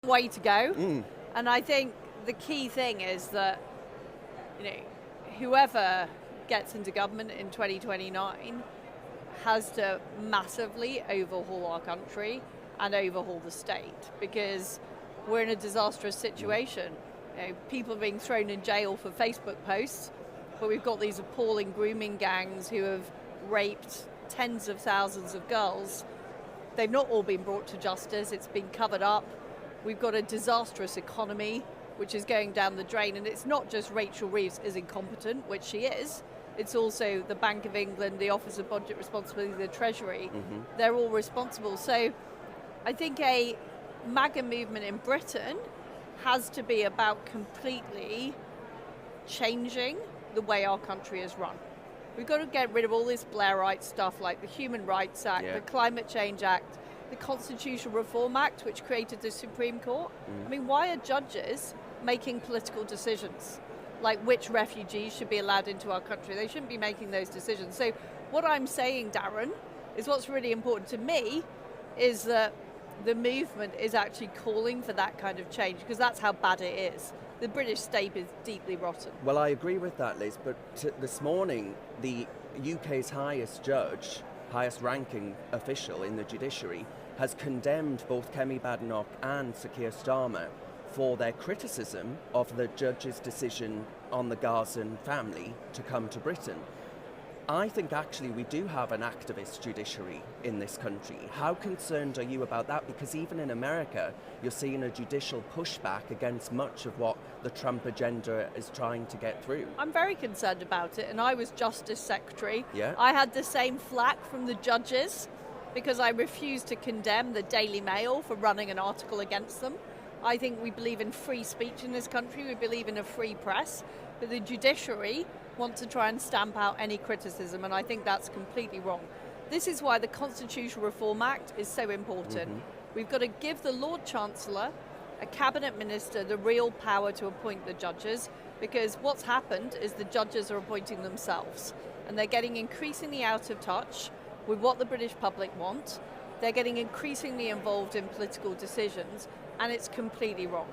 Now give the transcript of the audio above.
way to go. And I think the key thing is that, whoever gets into government in 2029 has to massively overhaul our country and overhaul the state, because we're in a disastrous situation. People are being thrown in jail for Facebook posts, but we've got these appalling grooming gangs who have raped tens of thousands of girls. They've not all been brought to justice, it's been covered up. We've got a disastrous economy which is going down the drain, and it's not just Rachel Reeves is incompetent, which she is, it's also the Bank of England, the Office of Budget Responsibility, the Treasury. They're all responsible. So I think a MAGA movement in Britain has to be about completely changing the way our country is run. We've got to get rid of all this Blairite stuff like the Human Rights Act, the Climate Change Act, the Constitutional Reform Act, which created the Supreme Court. I mean, why are judges making political decisions like which refugees should be allowed into our country? They shouldn't be making those decisions. So what I'm saying, Darren, is what's really important to me is that the movement is actually calling for that kind of change, because that's how bad it is. The British state is deeply rotten. Well, I agree with that, Liz, but this morning the UK's highest judge, highest ranking official in the judiciary, has condemned both Kemi Badenoch and Sir Keir Starmer for their criticism of the judge's decision on the Gazan family to come to Britain. I think actually we do have an activist judiciary in this country. How concerned are you about that? Because even in America, you're seeing a judicial pushback against much of what the Trump agenda is trying to get through. I'm very concerned about it, and I was Justice Secretary. Yeah. I had the same flack from the judges because I refused to condemn the Daily Mail for running an article against them. I think we believe in free speech in this country, we believe in a free press, but the judiciary want to try and stamp out any criticism, and I think that's completely wrong. This is why the Constitutional Reform Act is so important. We've got to give the Lord Chancellor, a cabinet minister, the real power to appoint the judges, because what's happened is the judges are appointing themselves, and they're getting increasingly out of touch with what the British public want. They're getting increasingly involved in political decisions, and it's completely wrong.